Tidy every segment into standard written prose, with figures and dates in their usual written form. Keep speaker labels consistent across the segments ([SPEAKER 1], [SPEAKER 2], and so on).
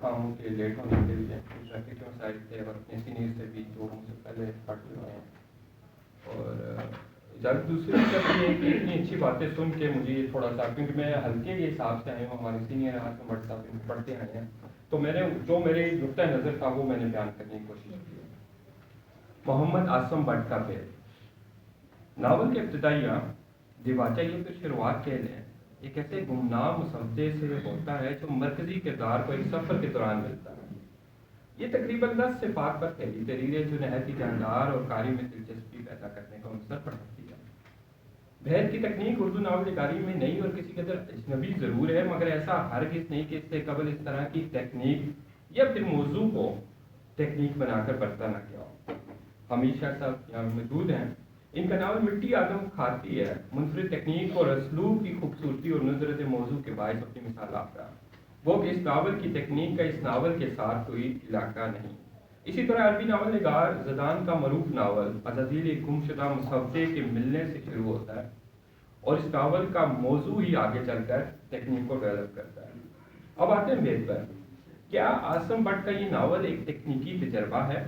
[SPEAKER 1] کاموں کے لیٹ ہونے کے لیے ٹریفک کے مسائل تھے اور اپنے سینئر سے بھی جو مجھ سے پہلے پڑھ ہوئے ہیں، اور جب دوسری طرف یہ کہ اتنی اچھی باتیں سن کے مجھے یہ تھوڑا سا، کیونکہ میں ہلکے کے حساب سے آئے ہوں، ہمارے سینئر آسم بٹ صاحب پڑھتے آئے ہیں، تو میں نے جو میرے نقطۂ نظر تھا وہ میں نے بیان کرنے کی کوشش کی ہے۔ محمد آسم بٹ کا بیل ناول کے ابتدائیہ دیواچہ یہ پھر شروعات کہہ لیں، ایک ایسے گمنام مسودے سے ہوتا ہے جو مرکزی کردار کو ایک سفر کے دوران ملتا ہے۔ یہ تقریباً 10 صفات پر پھیلی تحریر ہے جو نہایت ہی جاندار اور قاری میں دلچسپی پیدا کرنے کا مقصد پڑھتی ہے۔ بہر کی تکنیک اردو ناول نگاری میں نئی اور کسی قدر اجنبی ضرور ہے، مگر ایسا ہرگز نہیں کہ اس سے قبل اس طرح کی تکنیک یا پھر موضوع کو تکنیک بنا کر برتا نہ کیا ہو۔ ہمیشہ صاحب یہاں موجود ہیں، ان کا ناول مٹی آدم کھاتی ہے، منفرد تکنیک اور اسلوب کی خوبصورتی اور نظرت موضوع کے باعث اپنی مثال آپ رہا، وہ کہ اس ناول کی تکنیک کا اس ناول کے ساتھ کوئی علاقہ نہیں۔ اسی طرح عربی ناول نگار زدان کا معروف ناول عزازیل ایک گم شدہ مسودے کے ملنے سے شروع ہوتا ہے، اور اس ناول کا موضوع ہی آگے چل کر تکنیک کو ڈیولپ کرتا ہے۔ اب آتے ہیں بیت پر، کیا آسم بٹ کا یہ ناول ایک تکنیکی تجربہ ہے؟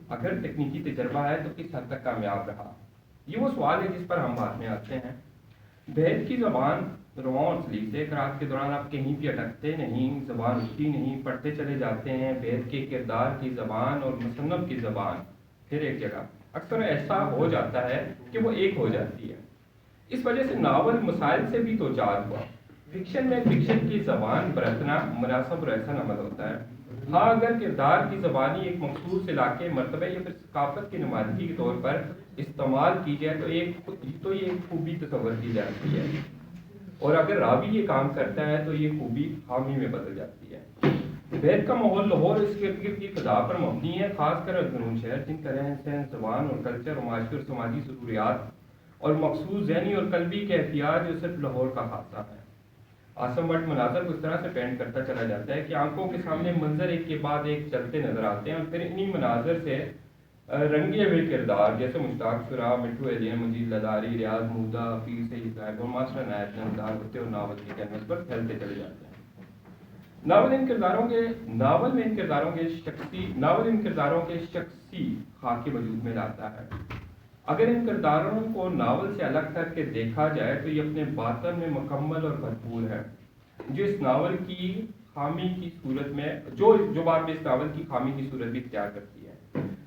[SPEAKER 1] اگر تکنیکی تجربہ ہے تو کس حد تک کامیاب رہا؟ یہ وہ سوال ہے جس پر ہم بعد میں آتے ہیں۔ بیت کی زبان رواں اور سلیس ہے، قرأت کے دوران آپ کہیں بھی اٹکتے نہیں، زبان رکتی نہیں، پڑھتے چلے جاتے ہیں۔ بیت کے کردار کی زبان اور مصنف کی زبان پھر ایک جگہ اکثر ایسا ہو جاتا ہے کہ وہ ایک ہو جاتی ہے۔ اس وجہ سے ناول مسائل سے بھی توچار ہوا۔ فکشن میں فکشن کی زبان برتنا مناسب اور ایسا عمل ہوتا ہے۔ ہاں اگر کردار کی زبانی ایک مخصوص علاقے، مرتبہ یا پھر ثقافت کی نمائندگی کے طور پر استعمال کی جائے تو یہ ایک خوبی تصور کی جاتی ہے، اور اگر راوی یہ کام کرتا ہے تو یہ خوبی خامی میں بدل جاتی ہے۔ بیت کا ماحول لاہور اس کے ارد گرد کی فضا پر مبنی ہے، خاص کر ازگنون شہر جن کا رہن سہن، زبان اور کلچر اور معاشی اور سماجی ضروریات اور مخصوص ذہنی اور قلبی کیفیات جو صرف لاہور کا خاصہ ہے۔ آسم بٹ مناظر کو اس طرح سے پینٹ کرتا چلا جاتا ہے کہ آنکھوں کے سامنے منظر ایک کے بعد ایک چلتے نظر آتے ہیں، اور پھر انہی مناظر سے رنگے ہوئے کردار جیسے مشتاق شرا، مٹھو ایلین، مجید لداری، ریاض مودہ، پیر سید صاحب اور ماسٹر عنایت نمدار ہوتے اور ناول کے کینوس پر پھیلتے چلے جاتے ہیں۔ ناول میں ان کرداروں کے شخصی خاکے وجود میں لاتا ہے۔ اگر ان کرداروں کو ناول سے الگ کر کے دیکھا جائے تو یہ اپنے باطن میں مکمل اور بھرپور ہے، جو اس ناول کی خامی کی صورت میں جو بات میں اس ناول کی خامی کی صورت بھی اختیار کرتی ہے۔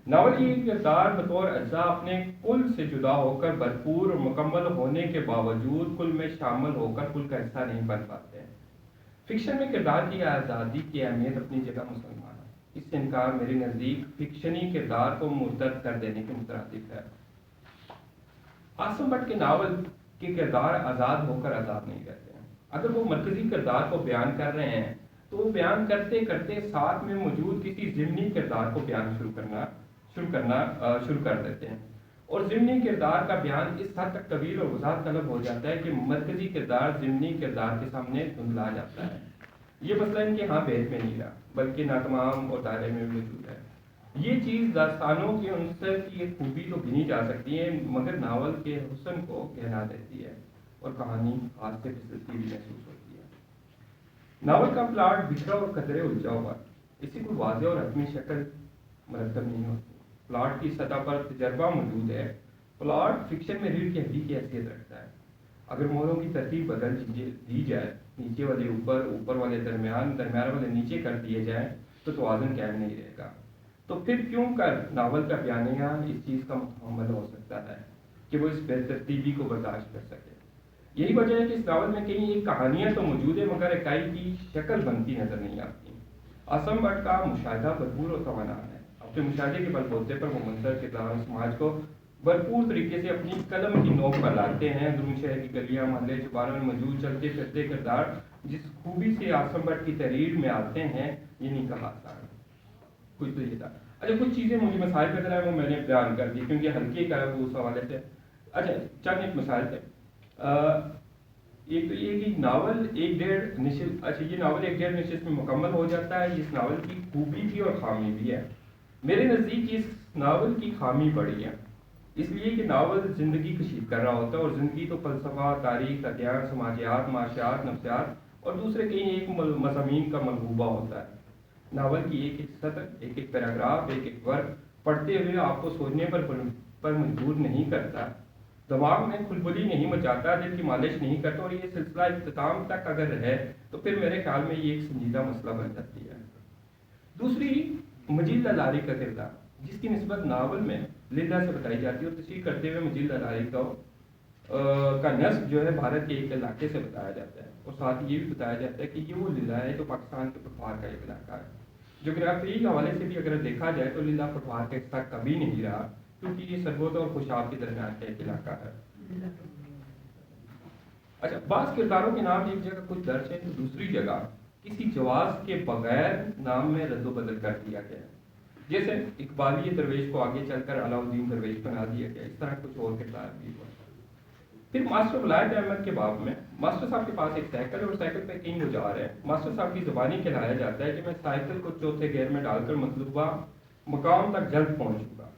[SPEAKER 1] ناول کی کردار بطور اجزاء اپنے کل سے جدا ہو کر بھرپور اور مکمل ہونے کے باوجود کل میں شامل ہو کر کل کا حصہ نہیں بن پاتے ہیں۔ فکشن میں کردار کی آزادی کی اہمیت اپنی جگہ مسلمان ہے، اس سے انکار میرے نزدیک فکشنی کردار کو مرتد کر دینے کے مترادف ہے۔ آسم بٹ کے ناول کے کردار آزاد ہو کر آزاد نہیں رہتے ہیں۔ اگر وہ مرکزی کردار کو بیان کر رہے ہیں تو وہ بیان کرتے کرتے ساتھ میں موجود کسی ضمنی کردار کو بیان شروع کر دیتے ہیں، اور ضمنی کردار کا بیان اس حد تک طویل اور وضاحت طلب ہو جاتا ہے کہ مرکزی کردار ضمنی کردار کے سامنے دھندلا جاتا ہے۔ یہ مسئلہ ان کے ہاں بیت میں نہیں رہا بلکہ ناتمام اور دائرے میں موجود ہے۔ یہ چیز داستانوں کے عنصر کی ایک خوبی تو گنی جا سکتی ہے، مگر ناول کے حسن کو گہرا دیتی ہے اور کہانی ہاتھ سے پھسلتی بھی محسوس ہوتی ہے۔ ناول کا پلاٹ بکھرا اور قدرے الجھا ہوا، اسی کوئی واضح اور حتمی شکل مرتب نہیں ہوتی۔ پلاٹ کی سطح پر تجربہ موجود ہے۔ پلاٹ فکشن میں ریڑھ کی ہڈی کی حیثیت رکھتا ہے۔ اگر موروں کی ترتیب بدل دی جائے، نیچے والے اوپر، اوپر والے درمیان، درمیان والے نیچے کر دیے جائیں تو توازن قائم نہیں رہے گا۔ تو پھر کیوں کر ناول کا بیانیہ اس چیز کا متحمل ہو سکتا ہے کہ وہ اس بے ترتیبی کو برداشت کر سکے؟ یہی وجہ ہے کہ اس ناول میں کہیں ایک کہانیاں تو موجود ہے مگر اکائی کی شکل بنتی نظر نہیں آتی۔ آسم بٹ کا مشاہدہ بھرپور و توانا ہے۔ اپنے مشاہدے کے بل بوتے پر وہ منظر کردار سماج کو بھرپور طریقے سے اپنی قلم کی نوک پر لاتے ہیں۔ درون شہر کی گلیاں، محلے، چوباروں میں موجود چلتے پھرتے کردار جس خوبی سے آسم بٹ کی تحریر میں آتے ہیں، یہ نہیں کہا آسان کچھ تو یہ تھا۔ اچھا کچھ چیزیں مجھے مسائل کا ذرا ہے وہ میں نے بیان کر دی کیونکہ ہلکے کا ہے وہ اس حوالے سے۔ اچھا چند ایک مسائل تھے۔ ایک تو یہ کہ ناول ایک ڈیڑھ نشست میں مکمل ہو جاتا ہے۔ اس ناول کی خوبی بھی اور خامی بھی ہے۔ میرے نزدیک اس ناول کی خامی بڑی ہے، اس لیے کہ ناول زندگی کشید کر رہا ہوتا ہے، اور زندگی تو فلسفہ، تاریخ، ادیان، سماجیات، معاشیات، نفسیات اور دوسرے کئی ایک مضامین کا منہوبہ ہوتا ہے۔ ناول کی ایک ایک سطر، ایک ایک پیراگراف، ایک ایک ورڈ پڑھتے ہوئے آپ کو سوچنے پر مجبور نہیں کرتا، دماغ میں کھلبلی نہیں مچاتا، دل کی مالش نہیں کرتا، اور یہ سلسلہ اختتام تک اگر رہے تو پھر میرے خیال میں یہ ایک سنجیدہ مسئلہ بن جاتی ہے۔ دوسری، مجید لالاری کا کردار، جس کی نسبت ناول میں لیلا سے بتائی جاتی ہے، اور تشریح کرتے ہوئے مجید لالاری کا نسب جو ہے بھارت کے ایک علاقے سے بتایا جاتا ہے، اور ساتھ یہ بھی بتایا جاتا ہے کہ یہ وہ لیلا ہے جو پاکستان کے پٹوار کا ایک علاقہ ہے۔ جغرافیائی حوالے سے بھی اگر دیکھا جائے تو لیلا پٹوار کا حصہ کبھی نہیں رہا، کیونکہ یہ سرگودا اور خوشاب کے درمیان کا ایک علاقہ ہے۔ اچھا، بعض کرداروں کے نام ایک جگہ کچھ درج ہے تو دوسری جگہ کسی جواز کے بغیر نام میں رد و بدل کر دیا گیا ہے، جیسے اقبالی درویش کو آگے چل کر علاؤالدین درویش بنا دیا گیا، اس طرح کچھ اور کردار بھی ہوا۔ پھر ماسٹر ولایت احمد کے باب میں ماسٹر صاحب کے پاس ایک سائیکل ہے اور سائیکل پہ کہیں وہ جا رہے ہیں، ماسٹر صاحب کی زبانی کہلایا جاتا ہے کہ میں سائیکل کو چوتھے گیئر میں ڈال کر مطلوبہ مقام تک جلد پہنچوں گا۔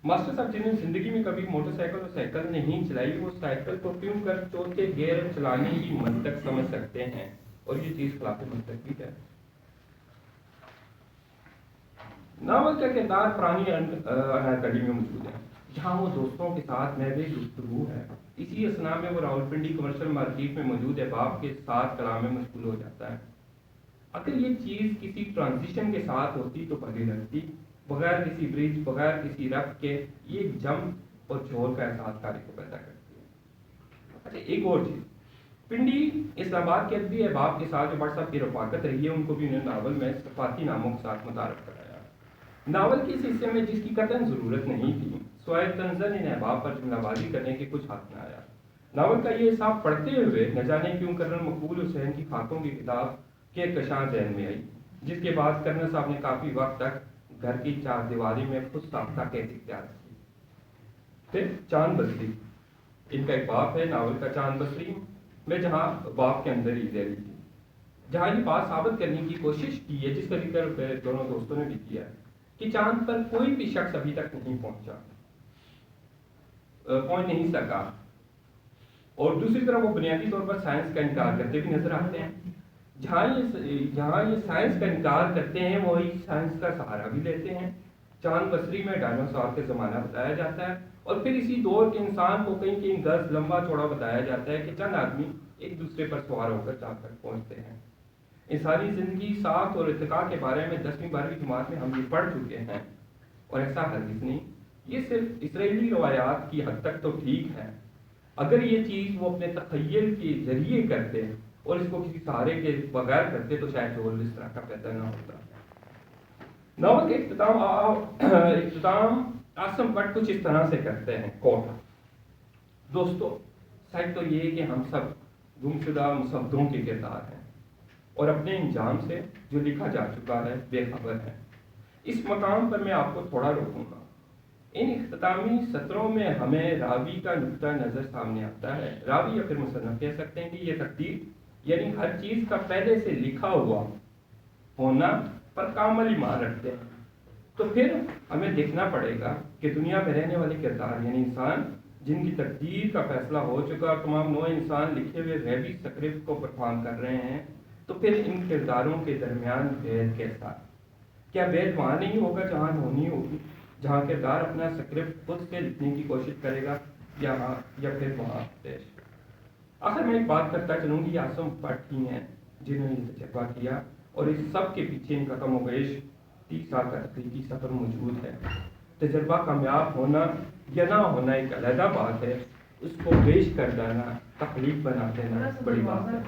[SPEAKER 1] ماسٹر صاحب جنہیں زندگی میں کبھی موٹر سائیکل اور سائیکل نہیں چلائی، وہ سائیکل کو کیوں کر چوتھے گیئر میں چلانے کی منطق سمجھ سکتے ہیں، اور یہ چیز خلاف منطق بھی ہے۔ ناول کا کردار پرانی انارکلی میں موجود ہے، جہاں وہ دوستوں کے ساتھ محض گفتگو ہے، اسی اسنا میں وہ راولپنڈی کمرشل مارکیٹ میں موجود احباب کے ساتھ کلام میں مشغول ہو جاتا ہے۔ اگر یہ چیز کسی ٹرانزیشن کے ساتھ ہوتی تو بھلی لگتی، بغیر کسی برج، بغیر کسی ربط کے یہ جم اور جھول کا احساس قاری کو پیدا کرتی ہے۔ اچھا، ایک اور چیز، پنڈی اسلام آباد کے ادبی احباب کے ساتھ جو بٹ صاحب کی رفاقت رہی ہے، ان کو بھی انہوں نے ناول میں صفاتی ناموں کے ساتھ متعارف کرایا۔ ناول کے اس حصے میں جس کی قطعاً ضرورت نہیں تھی، سوائے تنزن ان احباب پر جملہ بازی کرنے کے کچھ ہاتھ نہ آیا۔ ناول کا یہ حساب پڑھتے ہوئے نہ جانے کیوں کرنل مقبول حسین کی خاکوں کی کتاب کے کشاں ذہن میں آئی، جس کے بعد کرنل صاحب نے کافی وقت تک گھر کی چار دیواری میں خود ساختہ قید اختیار کی۔ پھر چاند بصری، ان کا ایک باپ ہے ناول کا چاند بصری میں، جہاں باپ کے اندر ہی ذہنی تھی، جہاں یہ بات ثابت کرنے کی کوشش کی ہے، جس کا ذکر دونوں دوستوں نے بھی کیا ہے، کہ چاند پر کوئی بھی شخص ابھی تک نہیں پہنچ نہیں سکا، اور دوسری طرف وہ بنیادی طور پر سائنس کا انکار کرتے بھی نظر آتے ہیں۔ جہاں یہ سائنس کا انکار کرتے ہیں، وہی سائنس کا سہارا بھی لیتے ہیں۔ چاند بصری میں ڈائناسور کا زمانہ بتایا جاتا ہے، اور پھر اسی دور کے انسان کو کہیں کہیں گز لمبا چوڑا بتایا جاتا ہے کہ چند آدمی ایک دوسرے پر سوار ہو کر چاند تک پہنچتے ہیں۔ انسانی زندگی، ساخت اور ارتقاء کے بارے میں 10ویں 12ویں جماعت میں ہم یہ پڑھ چکے ہیں، اور ایسا ہرگز نہیں۔ یہ صرف اسرائیلی روایات کی حد تک تو ٹھیک ہے، اگر یہ چیز وہ اپنے تخیل کے ذریعے کرتے اور اس کو کسی سہارے کے بغیر کرتے تو شاید جول اس طرح کا پیدا نہ ہوتا۔ ناول کا اختتام عاصم بٹ کچھ اس طرح سے کرتے ہیں، کوٹ: دوستو، سچ تو یہ ہے کہ ہم سب گمشدہ مصدوں کے کردار ہیں، اور اپنے انجام سے جو لکھا جا چکا ہے بے خبر ہے۔ اس مقام پر میں آپ کو تھوڑا روکوں گا۔ ان اختتامی سطروں میں ہمیں راوی کا نقطہ نظر سامنے آتا ہے۔ راوی یا پھر مصنف کہہ سکتے ہیں کہ یہ ترتیب، یعنی ہر چیز کا پہلے سے لکھا ہوا ہونا پر کامل ایمان رکھتے ہیں۔ تو پھر ہمیں دیکھنا پڑے گا کہ دنیا میں رہنے والے کردار، یعنی انسان جن کی تقدیر کا فیصلہ ہو چکا اور تمام نوع انسان لکھے ہوئے غیبی اسکرپٹ کو پرفارم کر رہے ہیں، تو پھر ان کرداروں کے درمیان بھید کیسا؟ کیا بھید وہاں نہیں ہوگا جہاں ہونی ہوگی، جہاں کردار اپنا اسکرپٹ خود سے لکھنے کی کوشش کرے گا، یا پھر وہاں پیش؟ آخر میں ایک بات کرتا چلوں گی، عاصم بٹ ہی ہیں جنہوں نے یہ تجربہ کیا، اور اس سب کے پیچھے ان کا کم و بیش 30 سال کا تخلیقی سفر موجود ہے۔ تجربہ کامیاب ہونا یا نہ ہونا ایک علیحدہ بات ہے، اس کو پیش کر دینا، تخلیق بنا دینا بڑی بات ہے۔